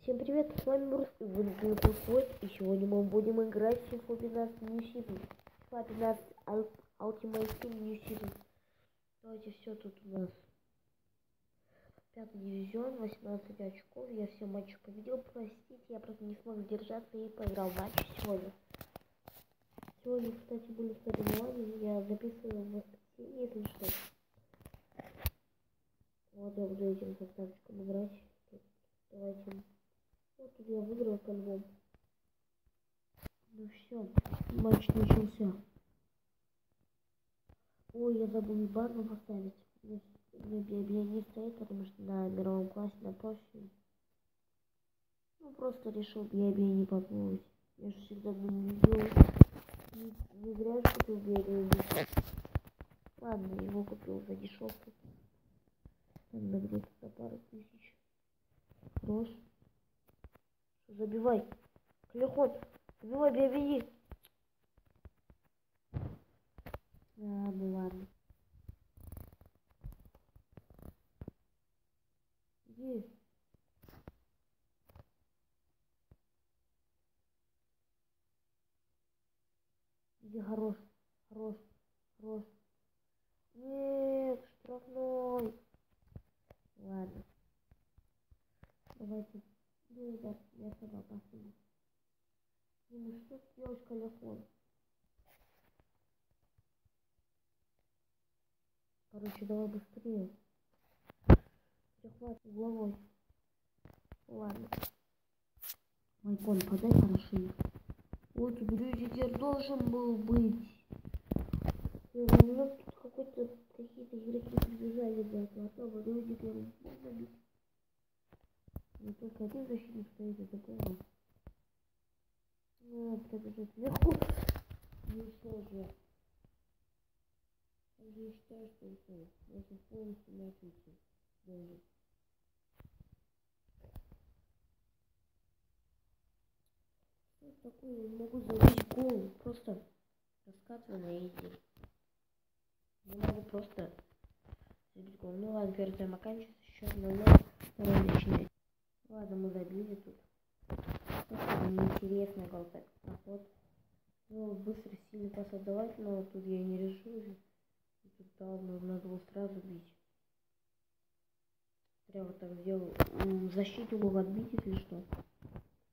Всем привет, с вами Брус, и вы на Кусвойт, и сегодня мы будем играть в FIFA 15 New Season. FIFA 15 Ultimate Team New Season. Давайте, все тут у нас. 5-й дивизион, 18 очков, я все матчи победил, простите, я просто не смог сдержаться и проиграл матч сегодня. Сегодня, кстати, были соревнования, я записываю в воскресенье, если что. Вот я буду этим составчиком играть. Давайте. Вот тут я выиграл по-любому. Ну все, матч начался. Ой, я забыл банку поставить. Мне не стоит, потому что на мировом классе, на профиле. Ну просто решил не попробовать. Я же всегда не делал. Не зря купил бегаю. Ладно, его купил за дешевку. Там где-то за пару тысяч. Хорош. Забивай. Клехот. Забивай, бей. Ну ладно. Иди. Иди, хорош. Нет, штрафной. Ладно. Давайте. Ну да, я сама посуду. Ну что делать, телефон? Короче, давай быстрее. Перехват угловой. Ладно. Майкон, подай хорошенько. Вот Брюдигер должен был быть. У меня тут какие-то игроки прибежали для этого. А то Брюдигеру можно бить. Но только один защитник стоит, это понял. Ну, пробежать легко. Ну что же. Я же считаю, что все. Можно полностью мяч уйти. Должен. Что это такое? Я не могу забить гол. Просто раскатываю на изи. Не могу просто забить гол. Ну ладно, первый тайм оканчивается. Еще 0-0. Второй начинать. Ладно, мы забили тут. Неинтересный гол так. Проход. Ну, быстро сильно пас отдавать, но тут я не решил. И тут надо было сразу бить. Зря вот так сделал. Защиту мог отбить, если что.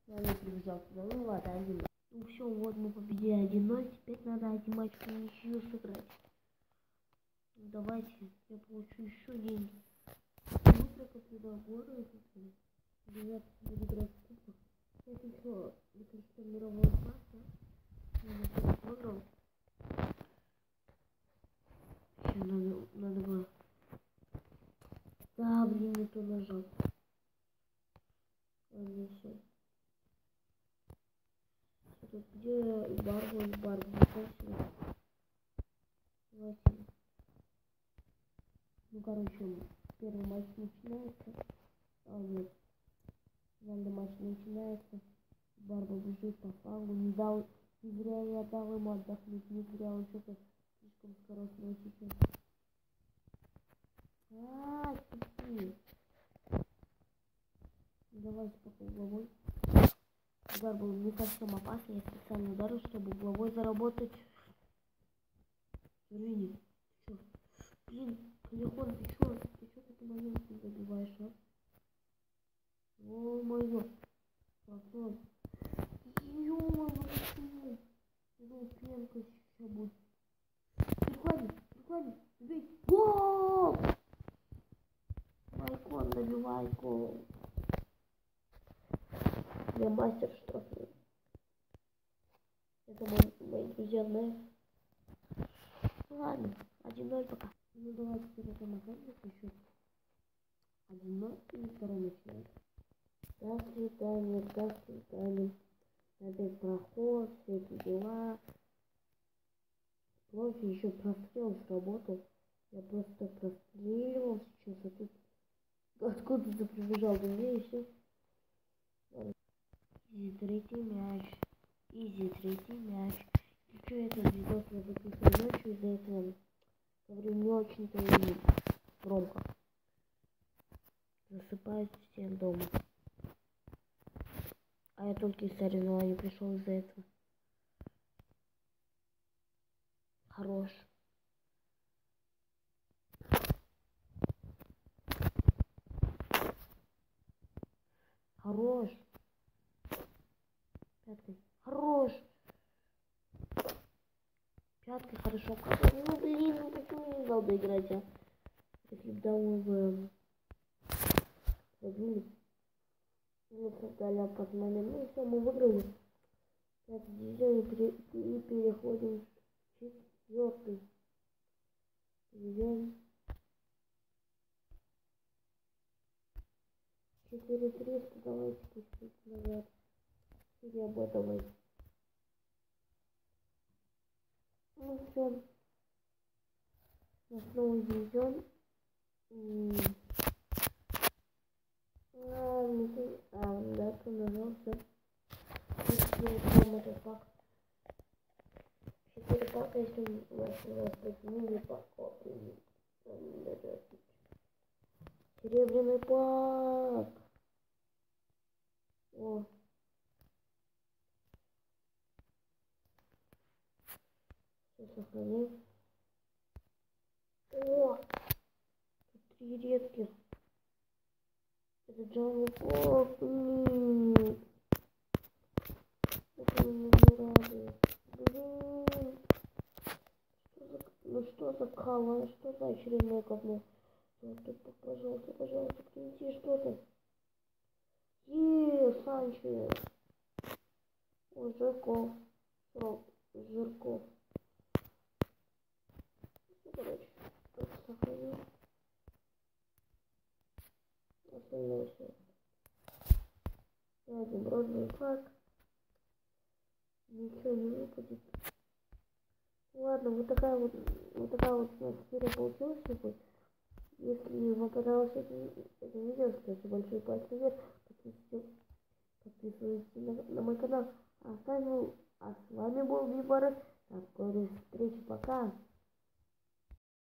Ладно, прибежал туда. Ну ладно, 1. Ну все, вот мы победили 1-0. Теперь надо один матч по ничью сыграть. Ну, давайте, я получу еще деньги. Быстро как туда горы. Ребят, буду играть в кубок. Это еще, если что, мировой класс, да? Я выиграл. Все, надо было. Да, блин, не то нажал. Ладно, все. Тут где Барбу, Давайте. Ну, короче, первый матч начинается. А, нет. Финальный матч начинается. Барба бежит по флангу. Не зря я дал ему отдохнуть. Не зря он что-то слишком скоростной сейчас. Тупи. Давайте пока угловой. Удар был не совсем опасный. Я специально ударил, чтобы угловой заработать. Рыни. Чё? Блин, Калихон, ты чё такой момент не забиваешь, а? О-моё. Пацан. Ё-моё, почему? Ну, пенка сейчас будет. Приклади, бей. Гол! Майкон, забивай гол. Я мастер штрафной. Это мои друзья знают. Ладно, 1-0 пока. Ну давайте перейдем на счет. 1-0 и второй начинает. До свидания. Опять проход, все эти дела. Профи еще прострел сработал. Я просто простреливал сейчас, а тут откуда-то прибежал до меня и все. Изи, третий мяч. И что этот видос я записываю ночью, из-за этого говорю не очень-то и громко. Засыпают все дома. А я только из соревнований пришел из-за этого. Хорош. Хорош. Пяткой. Хорош. Пяткой хорошо. Ну блин, ну почему не дал доиграть, а? Если бы дал бы... Мы создали опасный момент. Ну все, мы выиграли. Пятый дивизион и переходим в четвертый дивизион. 4300, давайте пусть назад. Я давай. Ну все. Наш новый дивизион. Да, ты нажался. 4 пак. 4 пака, если у вас почему пак. Серебряный пак. О. Все сохраним. О. Тут 3 редких. Это Джанго Пак. Это меня не радует. Блин. Ну что за кава? Что за очередное говно? Пожалуйста, пожалуйста, принеси что-то. Санчес. О, Жирков. Жирков. Ну, короче, тут сохраню. Остальное все. Один бронзовый пак. Ничего не выпадет. Ладно, вот такая вот у нас серия получилась сегодня. Если вам понравилось это видео, ставьте большой палец вверх, подписывайтесь на мой канал. А с вами был Биборос. До скорой встречи, пока.